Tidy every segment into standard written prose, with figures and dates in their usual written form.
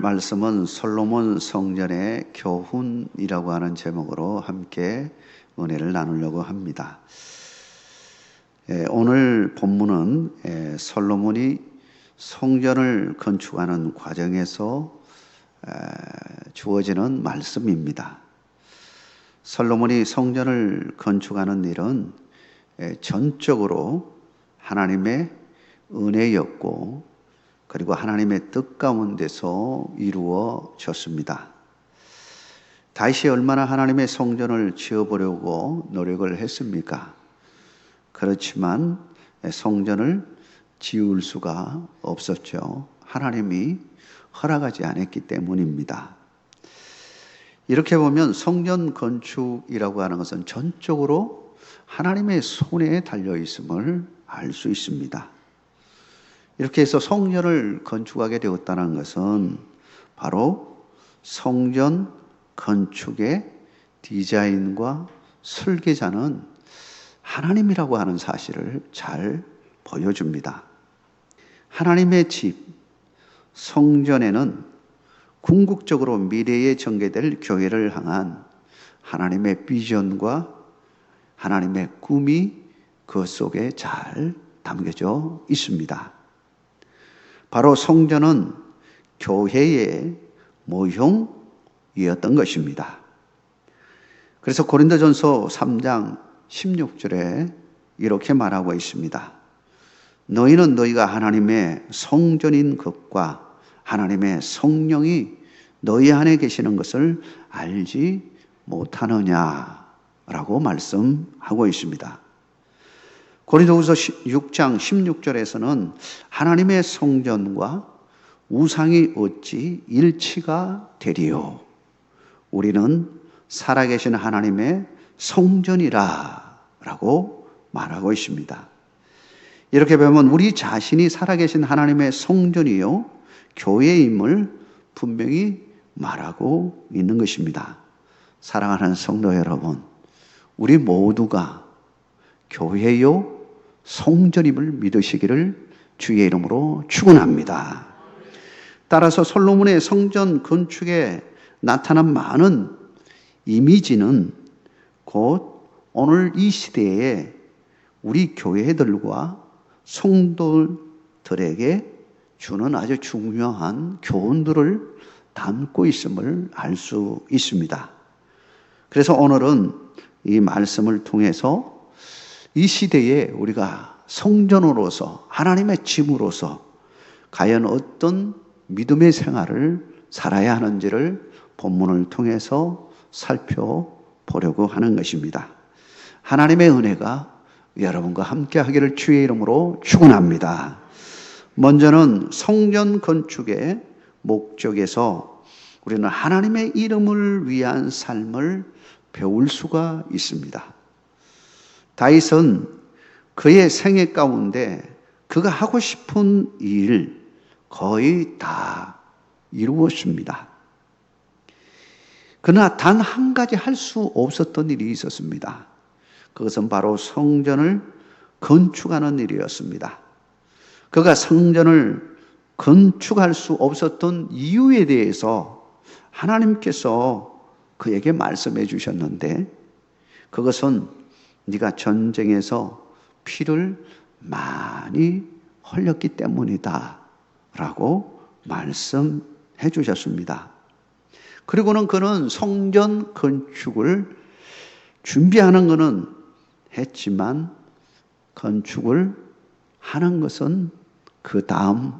말씀은 솔로몬 성전의 교훈이라고 하는 제목으로 함께 은혜를 나누려고 합니다. 오늘 본문은 솔로몬이 성전을 건축하는 과정에서 주어지는 말씀입니다. 솔로몬이 성전을 건축하는 일은 전적으로 하나님의 은혜였고 그리고 하나님의 뜻 가운데서 이루어졌습니다. 다윗이 얼마나 하나님의 성전을 지어보려고 노력을 했습니까? 그렇지만 성전을 지을 수가 없었죠. 하나님이 허락하지 않았기 때문입니다. 이렇게 보면 성전 건축이라고 하는 것은 전적으로 하나님의 손에 달려 있음을 알 수 있습니다. 이렇게 해서 성전을 건축하게 되었다는 것은 바로 성전 건축의 디자인과 설계자는 하나님이라고 하는 사실을 잘 보여줍니다. 하나님의 집, 성전에는 궁극적으로 미래에 전개될 교회를 향한 하나님의 비전과 하나님의 꿈이 그 속에 잘 담겨져 있습니다. 바로 성전은 교회의 모형이었던 것입니다. 그래서 고린도전서 3장 16절에 이렇게 말하고 있습니다. 너희는 너희가 하나님의 성전인 것과 하나님의 성령이 너희 안에 계시는 것을 알지 못하느냐라고 말씀하고 있습니다. 고린도후서 6장 16절에서는 하나님의 성전과 우상이 어찌 일치가 되리요? 우리는 살아계신 하나님의 성전이라 라고 말하고 있습니다. 이렇게 보면 우리 자신이 살아계신 하나님의 성전이요 교회임을 분명히 말하고 있는 것입니다. 사랑하는 성도 여러분, 우리 모두가 교회요 성전임을 믿으시기를 주의 이름으로 축원합니다. 따라서 솔로몬의 성전 건축에 나타난 많은 이미지는 곧 오늘 이 시대에 우리 교회들과 성도들에게 주는 아주 중요한 교훈들을 담고 있음을 알 수 있습니다. 그래서 오늘은 이 말씀을 통해서 이 시대에 우리가 성전으로서 하나님의 집으로서 과연 어떤 믿음의 생활을 살아야 하는지를 본문을 통해서 살펴보려고 하는 것입니다. 하나님의 은혜가 여러분과 함께 하기를 주의 이름으로 축원합니다. 먼저는 성전 건축의 목적에서 우리는 하나님의 이름을 위한 삶을 배울 수가 있습니다. 다윗은 그의 생애 가운데 그가 하고 싶은 일 거의 다 이루었습니다. 그러나 단 한 가지 할 수 없었던 일이 있었습니다. 그것은 바로 성전을 건축하는 일이었습니다. 그가 성전을 건축할 수 없었던 이유에 대해서 하나님께서 그에게 말씀해 주셨는데 그것은 네가 전쟁에서 피를 많이 흘렸기 때문이다 라고 말씀해 주셨습니다. 그리고는 그는 성전 건축을 준비하는 것은 했지만 건축을 하는 것은 그 다음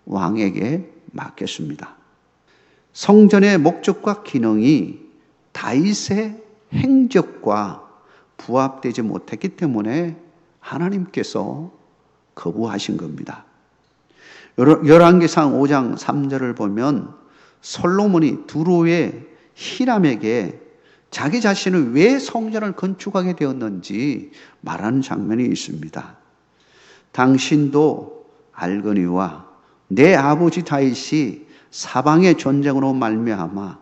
왕에게 맡겼습니다. 성전의 목적과 기능이 다윗의 행적과 부합되지 못했기 때문에 하나님께서 거부하신 겁니다. 열왕기상 5장 3절을 보면 솔로몬이 두로의 히람에게 자기 자신은 왜 성전을 건축하게 되었는지 말하는 장면이 있습니다. 당신도 알거니와 내 아버지 다윗이 사방의 전쟁으로 말미암아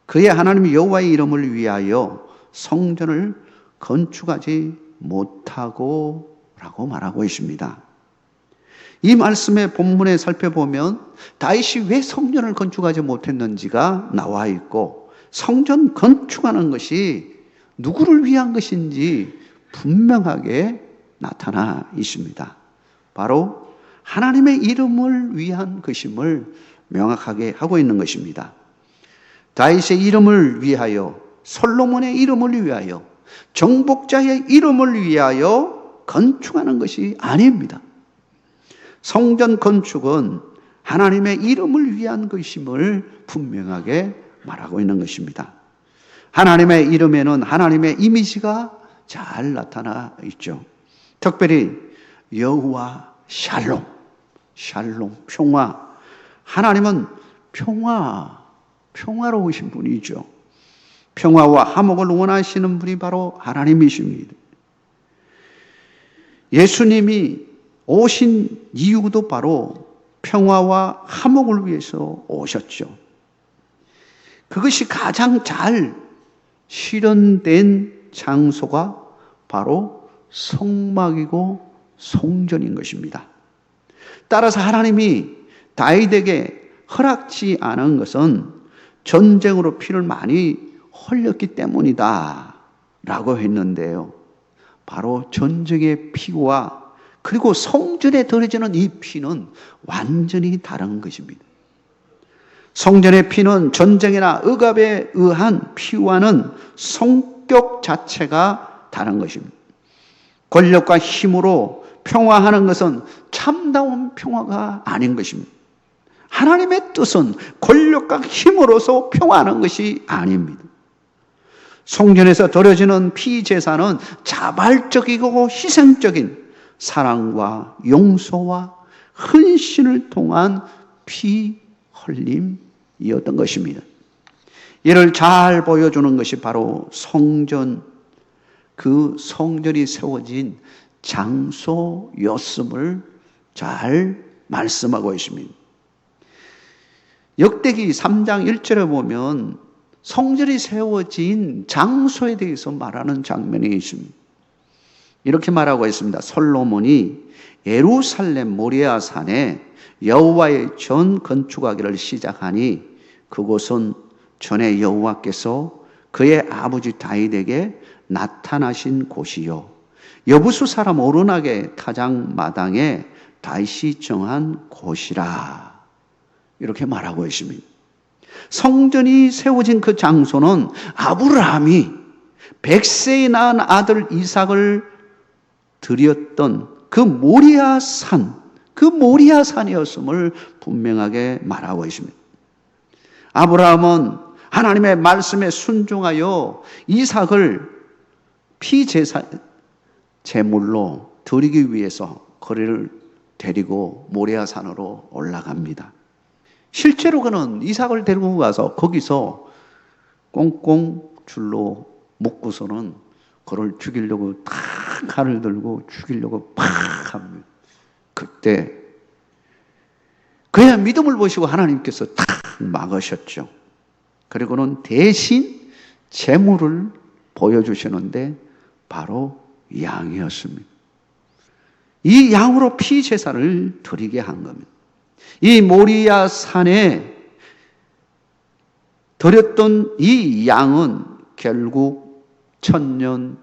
그의 하나님 여호와의 이름을 위하여 성전을 건축하지 못하고 라고 말하고 있습니다. 이 말씀의 본문에 살펴보면 다윗이 왜 성전을 건축하지 못했는지가 나와 있고, 성전 건축하는 것이 누구를 위한 것인지 분명하게 나타나 있습니다. 바로 하나님의 이름을 위한 것임을 명확하게 하고 있는 것입니다. 다윗의 이름을 위하여, 솔로몬의 이름을 위하여, 정복자의 이름을 위하여 건축하는 것이 아닙니다. 성전 건축은 하나님의 이름을 위한 것임을 분명하게 말하고 있는 것입니다. 하나님의 이름에는 하나님의 이미지가 잘 나타나 있죠. 특별히 여호와 샬롬, 샬롬, 평화. 하나님은 평화로우신 분이죠. 평화와 화목을 원하시는 분이 바로 하나님이십니다. 예수님이 오신 이유도 바로 평화와 화목을 위해서 오셨죠. 그것이 가장 잘 실현된 장소가 바로 성막이고 성전인 것입니다. 따라서 하나님이 다윗에게 허락지 않은 것은 전쟁으로 피를 많이 흘렸기 때문이다 라고 했는데요. 바로 전쟁의 피와 그리고 성전에 더해지는 이 피는 완전히 다른 것입니다. 성전의 피는 전쟁이나 억압에 의한 피와는 성격 자체가 다른 것입니다. 권력과 힘으로 평화하는 것은 참다운 평화가 아닌 것입니다. 하나님의 뜻은 권력과 힘으로서 평화하는 것이 아닙니다. 성전에서 드려지는 피제사는 자발적이고 희생적인 사랑과 용서와 헌신을 통한 피 흘림이었던 것입니다. 이를 잘 보여주는 것이 바로 성전, 그 성전이 세워진 장소였음을 잘 말씀하고 있습니다. 역대기 3장 1절에 보면 성전이 세워진 장소에 대해서 말하는 장면이 있습니다. 이렇게 말하고 있습니다. 솔로몬이 예루살렘 모리아 산에 여호와의 전 건축하기를 시작하니 그곳은 전에 여호와께서 그의 아버지 다윗에게 나타나신 곳이요 여부수 사람 오르락의 타작 마당에 다윗이 정한 곳이라. 이렇게 말하고 있습니다. 성전이 세워진 그 장소는 아브라함이 100세에 낳은 아들 이삭을 드렸던 그 모리아산, 그 모리아산이었음을 분명하게 말하고 있습니다. 아브라함은 하나님의 말씀에 순종하여 이삭을 피제사 제물로 드리기 위해서 그를 데리고 모리아산으로 올라갑니다. 실제로 그는 이삭을 데리고 가서 거기서 꽁꽁 줄로 묶고서는 그를 죽이려고 탁 칼을 들고 죽이려고 팍 합니다. 그때 그의 믿음을 보시고 하나님께서 탁 막으셨죠. 그리고는 대신 제물을 보여주시는데 바로 양이었습니다. 이 양으로 피제사를 드리게 한 겁니다. 이 모리아 산에 드렸던 이 양은 결국 1000년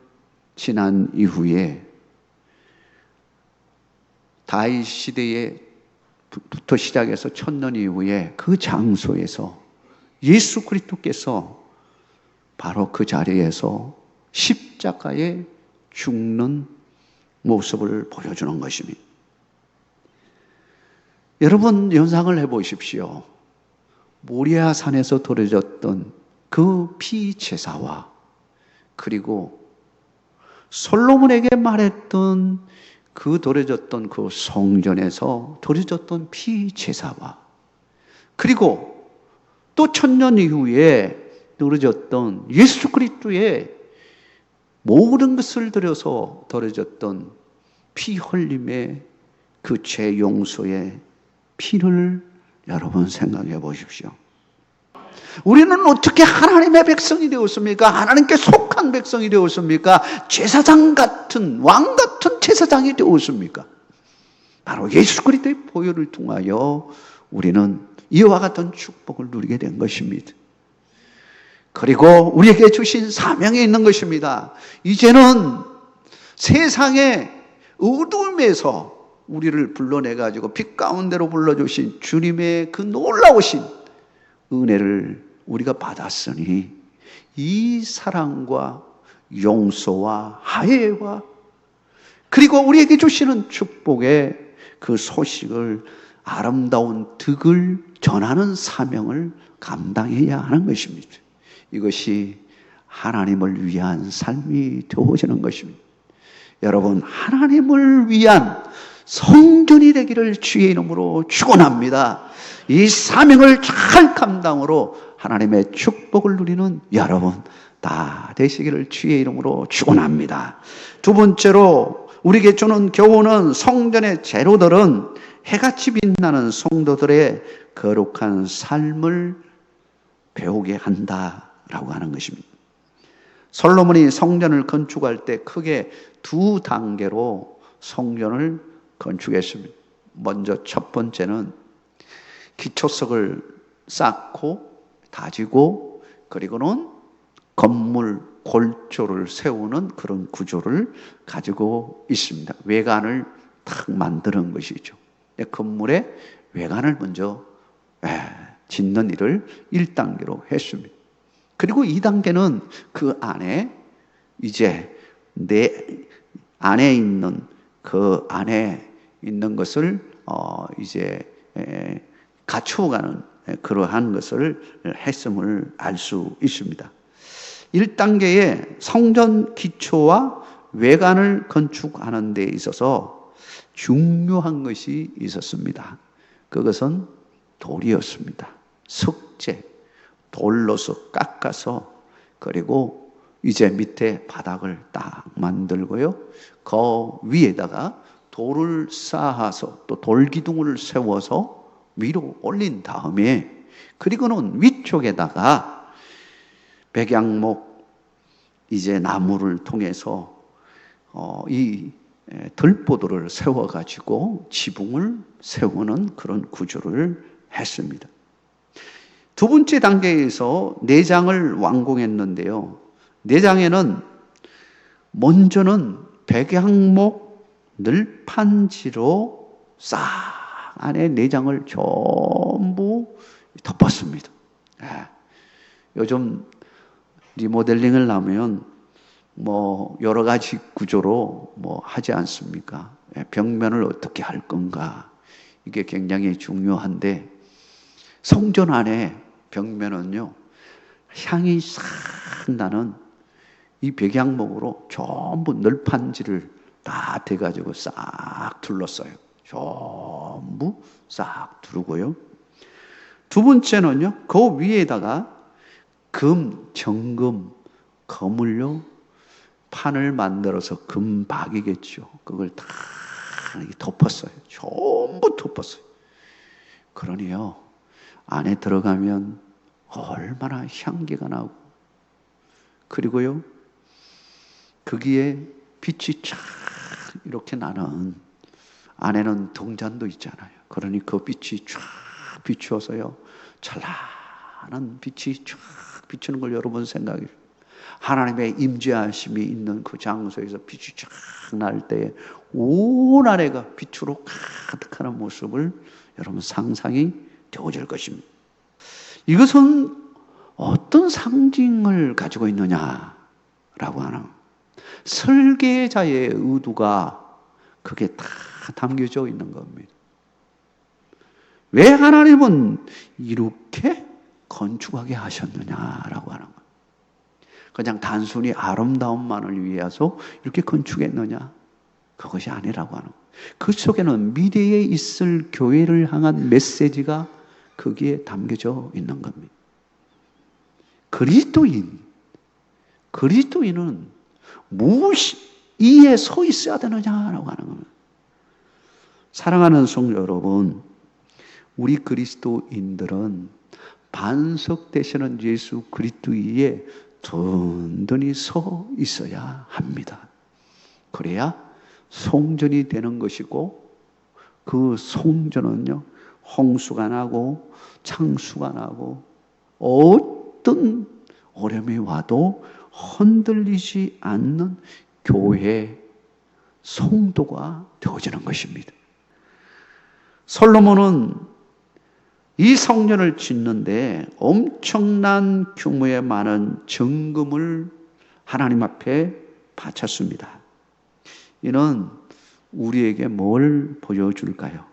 지난 이후에 다윗 시대에부터 시작해서 1000년 이후에 그 장소에서 예수 그리스도께서 바로 그 자리에서 십자가에 죽는 모습을 보여주는 것입니다. 여러분 연상을 해보십시오. 모리아 산에서 드려졌던 그 피제사와 그리고 솔로몬에게 말했던 그 드려졌던 그 성전에서 드려졌던 피제사와 그리고 또 1000년 이후에 드려졌던 예수 그리스도의 모든 것을 들여서 드려졌던 피 흘림의 그 죄 용서의 피를 여러분 생각해 보십시오. 우리는 어떻게 하나님의 백성이 되었습니까? 하나님께 속한 백성이 되었습니까? 제사장 같은 왕 같은 제사장이 되었습니까? 바로 예수 그리스도의 보혈을 통하여 우리는 이와 같은 축복을 누리게 된 것입니다. 그리고 우리에게 주신 사명이 있는 것입니다. 이제는 세상의 어둠에서 우리를 불러내가지고 빛 가운데로 불러주신 주님의 그 놀라우신 은혜를 우리가 받았으니 이 사랑과 용서와 화해와 그리고 우리에게 주시는 축복의 그 소식을 아름다운 덕을 전하는 사명을 감당해야 하는 것입니다. 이것이 하나님을 위한 삶이 되어지는 것입니다. 여러분, 하나님을 위한 성전이 되기를 주의 이름으로 축원합니다. 이 사명을 잘 감당으로 하나님의 축복을 누리는 여러분 다 되시기를 주의 이름으로 축원합니다. 두 번째로 우리에게 주는 교훈은 성전의 제로들은 해같이 빛나는 성도들의 거룩한 삶을 배우게 한다라고 하는 것입니다. 솔로몬이 성전을 건축할 때 크게 두 단계로 성전을 건축했습니다. 먼저 첫 번째는 기초석을 쌓고 다지고 그리고는 건물 골조를 세우는 그런 구조를 가지고 있습니다. 외관을 탁 만드는 것이죠. 건물의 외관을 먼저 짓는 일을 1단계로 했습니다. 그리고 2단계는 그 안에 이제 내 안에 있는 그 안에 있는 것을 이제 갖추어가는 그러한 것을 했음을 알 수 있습니다. 1단계의 성전 기초와 외관을 건축하는 데 있어서 중요한 것이 있었습니다. 그것은 돌이었습니다. 석재, 돌로서 깎아서 그리고 이제 밑에 바닥을 딱 만들고요. 그 위에다가 돌을 쌓아서 또 돌기둥을 세워서 위로 올린 다음에 그리고는 위쪽에다가 백양목 이제 나무를 통해서 이 들보도를 세워가지고 지붕을 세우는 그런 구조를 했습니다. 두 번째 단계에서 내장을 완공했는데요. 내장에는 먼저는 백양목 늘판지로 싹 안에 내장을 전부 덮었습니다. 요즘 리모델링을 하면 뭐 여러 가지 구조로 뭐 하지 않습니까? 벽면을 어떻게 할 건가? 이게 굉장히 중요한데 성전 안에 벽면은요 향이 싹 나는 이 백양목으로 전부 널판지를 다 대가지고 싹 둘렀어요. 전부 싹 두르고요. 두 번째는요 그 위에다가 금, 정금, 금을요 판을 만들어서 금박이겠죠. 그걸 다 덮었어요. 전부 덮었어요. 그러니요 안에 들어가면 얼마나 향기가 나고 그리고요 거기에 빛이 쫙 이렇게 나는 안에는 동잔도 있잖아요. 그러니 그 빛이 쫙 비추어서요 찬란한 빛이 쫙 비추는 걸 여러분 생각해요. 하나님의 임재하심이 있는 그 장소에서 빛이 쫙 날 때에 온 안에가 빛으로 가득하는 모습을 여러분 상상이 되어질 것입니다. 이것은 어떤 상징을 가지고 있느냐라고 하는 설계자의 의도가 그게 다 담겨져 있는 겁니다. 왜 하나님은 이렇게 건축하게 하셨느냐라고 하는 거예요. 그냥 단순히 아름다움만을 위해서 이렇게 건축했느냐? 그것이 아니라고 하는 거예요. 그 속에는 미래에 있을 교회를 향한 메시지가 거기에 담겨져 있는 겁니다. 그리스도인은 무엇이에 서 있어야 되느냐라고 하는 겁니다. 사랑하는 성도 여러분, 우리 그리스도인들은 반석 되시는 예수 그리스도 위에 든든히 서 있어야 합니다. 그래야 성전이 되는 것이고 그 성전은요, 홍수가 나고 창수가 나고 어떤 어려움이 와도 흔들리지 않는 교회 성도가 되어지는 것입니다. 솔로몬은 이 성전을 짓는데 엄청난 규모의 많은 정금을 하나님 앞에 바쳤습니다. 이는 우리에게 뭘 보여줄까요?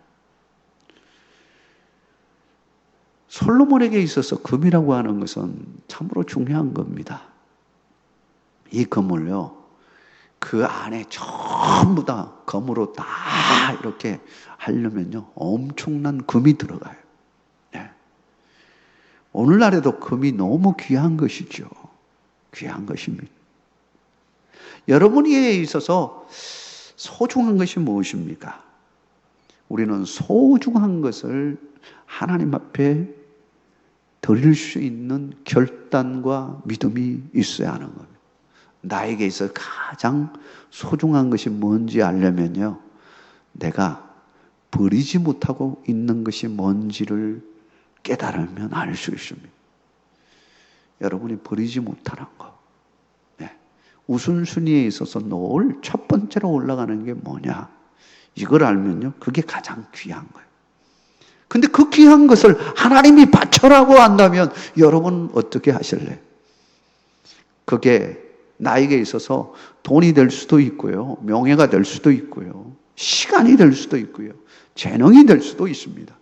솔로몬에게 있어서 금이라고 하는 것은 참으로 중요한 겁니다. 이 금을요, 그 안에 전부 다 금으로 다 이렇게 하려면요, 엄청난 금이 들어가요. 네. 오늘날에도 금이 너무 귀한 것이죠. 귀한 것입니다. 여러분에게 있어서 소중한 것이 무엇입니까? 우리는 소중한 것을 하나님 앞에 드릴 수 있는 결단과 믿음이 있어야 하는 겁니다. 나에게 있어서 가장 소중한 것이 뭔지 알려면요, 내가 버리지 못하고 있는 것이 뭔지를 깨달으면 알 수 있습니다. 여러분이 버리지 못하는 거, 네. 우선순위에 있어서 늘 첫 번째로 올라가는 게 뭐냐, 이걸 알면요, 그게 가장 귀한 거예요. 근데 그 귀한 것을 하나님이 바쳐라고 한다면 여러분 어떻게 하실래요? 그게 나에게 있어서 돈이 될 수도 있고요, 명예가 될 수도 있고요, 시간이 될 수도 있고요, 재능이 될 수도 있습니다.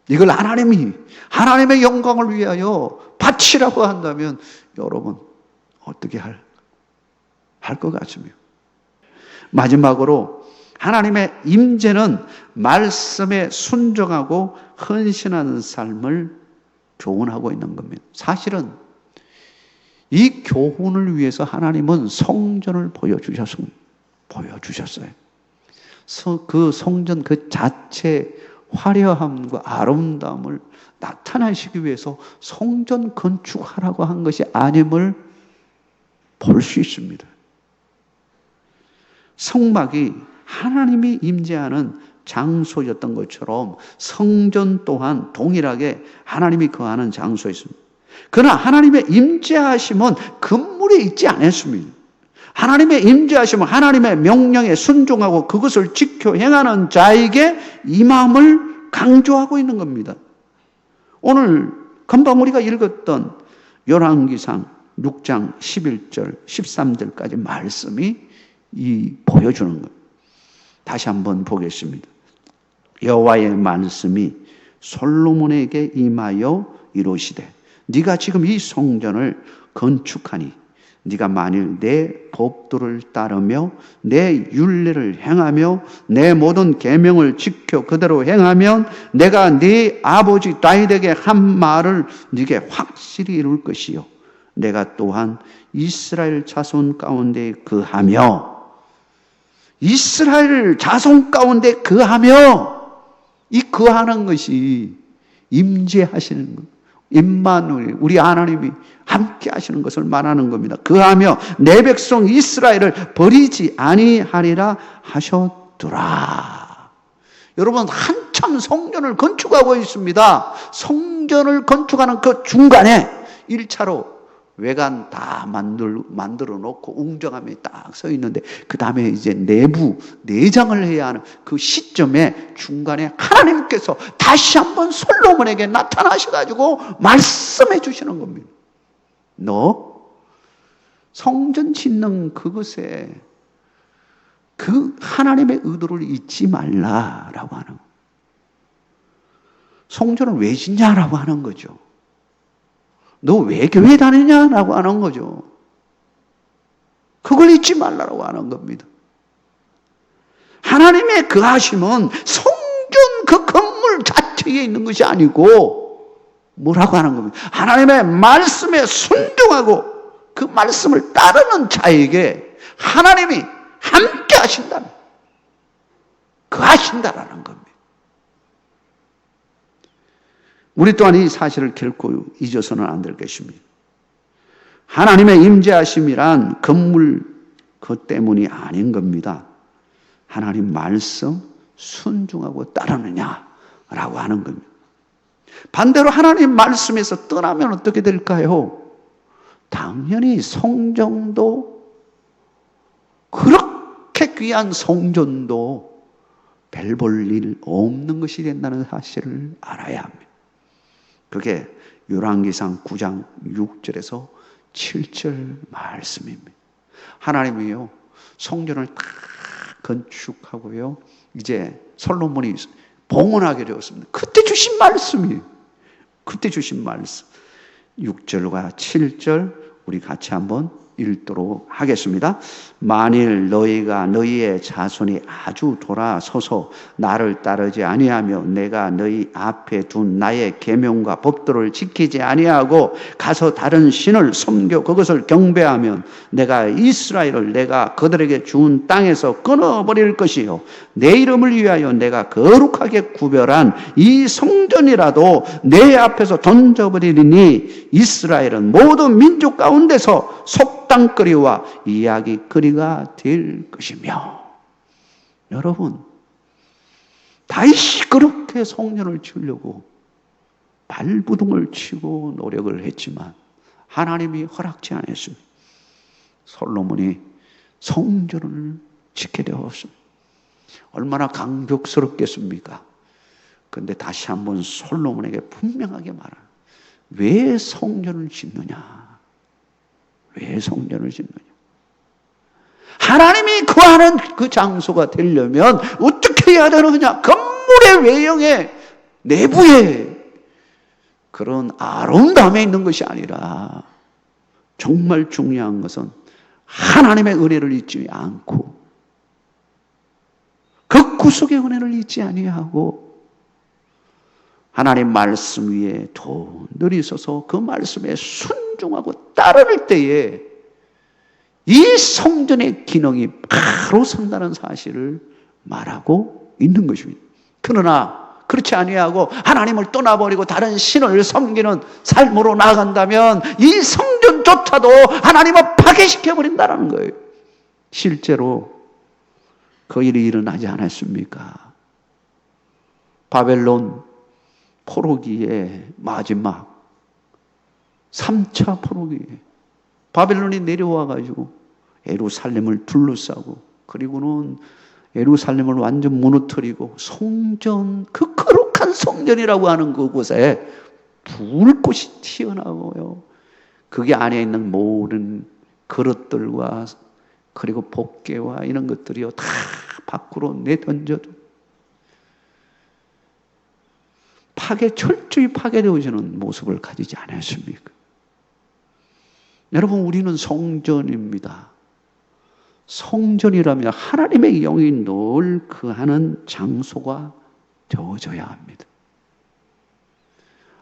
이걸 하나님의 영광을 위하여 바치라고 한다면 여러분 어떻게 할 것 같습니까? 마지막으로 하나님의 임재는 말씀에 순종하고 헌신하는 삶을 교훈하고 있는 겁니다. 사실은 이 교훈을 위해서 하나님은 성전을 보여주셨어요. 그 성전 그 자체 화려함과 아름다움을 나타내시기 위해서 성전 건축하라고 한 것이 아님을 볼 수 있습니다. 성막이 하나님이 임재하는 장소였던 것처럼 성전 또한 동일하게 하나님이 거하는 장소였습니다. 그러나 하나님의 임재하심은 건물에 있지 않았습니다. 하나님의 임재하심은 하나님의 명령에 순종하고 그것을 지켜 행하는 자에게 이 마음을 강조하고 있는 겁니다. 오늘 금방 우리가 읽었던 열왕기상 6장 11절 13절까지 말씀이 보여주는 겁니다. 다시 한번 보겠습니다. 여호와의 말씀이 솔로몬에게 임하여 이르시되 네가 지금 이 성전을 건축하니 네가 만일 내 법도를 따르며 내 율례를 행하며 내 모든 계명을 지켜 그대로 행하면 내가 네 아버지 다윗에게 한 말을 네게 확실히 이룰 것이요 내가 또한 이스라엘 자손 가운데 거하며 이스라엘 자손 가운데 거하며 이 거하는 것이 임재하시는 것, 임마누엘 우리 하나님이 함께 하시는 것을 말하는 겁니다. 그하며 내 백성 이스라엘을 버리지 아니하리라 하셨더라. 여러분 한참 성전을 건축하고 있습니다. 성전을 건축하는 그 중간에 1차로 외관 다 만들어 놓고 웅장함이 딱 서 있는데 그 다음에 이제 내장을 해야 하는 그 시점에 중간에 하나님께서 다시 한번 솔로몬에게 나타나셔가지고 말씀해 주시는 겁니다. 너 성전 짓는 그것에 그 하나님의 의도를 잊지 말라라고 하는 거예요. 성전을 왜 짓냐라고 하는 거죠. 너 왜 교회 다니냐라고 하는 거죠. 그걸 잊지 말라고 하는 겁니다. 하나님의 그 하심은 성전 그 건물 자체에 있는 것이 아니고 뭐라고 하는 겁니다. 하나님의 말씀에 순종하고 그 말씀을 따르는 자에게 하나님이 함께 하신다는 그 하신다라는 겁니다. 우리 또한 이 사실을 결코 잊어서는 안 될 것입니다. 하나님의 임재하심이란 건물 그 때문이 아닌 겁니다. 하나님 말씀, 순종하고 따르느냐라고 하는 겁니다. 반대로 하나님 말씀에서 떠나면 어떻게 될까요? 당연히 성정도, 그렇게 귀한 성전도 별 볼 일 없는 것이 된다는 사실을 알아야 합니다. 그게 열왕기상 9장 6절에서 7절 말씀입니다. 하나님이요, 성전을 다 건축하고요, 이제 솔로몬이 봉헌하게 되었습니다. 그때 주신 말씀이에요. 그때 주신 말씀. 6절과 7절 우리 같이 한번 읽도록 하겠습니다. 만일 너희가 너희의 자손이 아주 돌아서서 나를 따르지 아니하며 내가 너희 앞에 둔 나의 계명과 법도를 지키지 아니하고 가서 다른 신을 섬겨 그것을 경배하면 내가 이스라엘을 내가 그들에게 준 땅에서 끊어버릴 것이요 내 이름을 위하여 내가 거룩하게 구별한 이 성전이라도 내 앞에서 던져버리니 이스라엘은 모든 민족 가운데서 속담거리와 이야기거리가 될 것이며. 여러분, 다윗이 그렇게 성전을 지으려고 발부둥을 치고 노력을 했지만 하나님이 허락지 않았습니다. 솔로몬이 성전을 짓게 되었습니다. 얼마나 감격스럽겠습니까? 그런데 다시 한번 솔로몬에게 분명하게 말하는, 왜 성전을 짓느냐? 왜 성전을 짓느냐? 하나님이 거하는 그 장소가 되려면 어떻게 해야 되느냐? 건물의 외형에, 내부에 그런 아름다움에 있는 것이 아니라 정말 중요한 것은 하나님의 은혜를 잊지 않고 그 구속의 은혜를 잊지 아니하고 하나님 말씀 위에 더 늘이 서서 그 말씀에 순종하고 따를 때에 이 성전의 기능이 바로 선다는 사실을 말하고 있는 것입니다. 그러나 그렇지 아니하고 하나님을 떠나버리고 다른 신을 섬기는 삶으로 나아간다면 이 성전조차도 하나님을 파괴시켜버린다는 거예요. 실제로 그 일이 일어나지 않았습니까? 바벨론 포로기의 마지막 3차 포로기에 바벨론이 내려와가지고 예루살렘을 둘러싸고 그리고는 예루살렘을 완전 무너뜨리고 성전, 그 거룩한 성전이라고 하는 그곳에 불꽃이 튀어나오고요. 거기 안에 있는 모든 그릇들과 그리고 복개와 이런 것들이요 다 밖으로 내던져도 철저히 파괴되어지는 모습을 가지지 않았습니까? 여러분, 우리는 성전입니다. 성전이라면 하나님의 영이 늘 거하는 장소가 되어져야 합니다.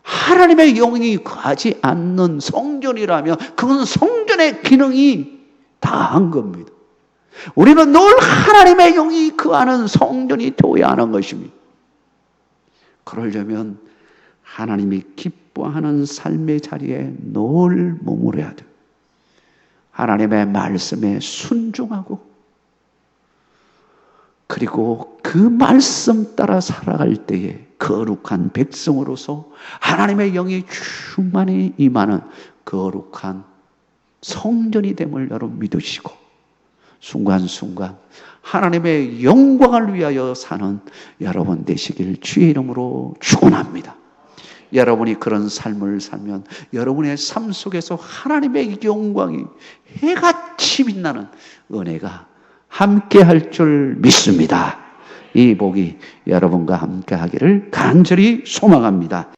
하나님의 영이 거하지 않는 성전이라면 그건 성전의 기능이 다한 겁니다. 우리는 늘 하나님의 영이 거하는 성전이 되어야 하는 것입니다. 그러려면 하나님이 기뻐하는 삶의 자리에 늘 머무러야 돼요. 하나님의 말씀에 순종하고 그리고 그 말씀 따라 살아갈 때에 거룩한 백성으로서 하나님의 영이 충만히 임하는 거룩한 성전이 됨을 여러분 믿으시고 순간순간 하나님의 영광을 위하여 사는 여러분 되시길 주의 이름으로 축원합니다. 여러분이 그런 삶을 살면 여러분의 삶 속에서 하나님의 영광이 해같이 빛나는 은혜가 함께 할 줄 믿습니다. 이 복이 여러분과 함께 하기를 간절히 소망합니다.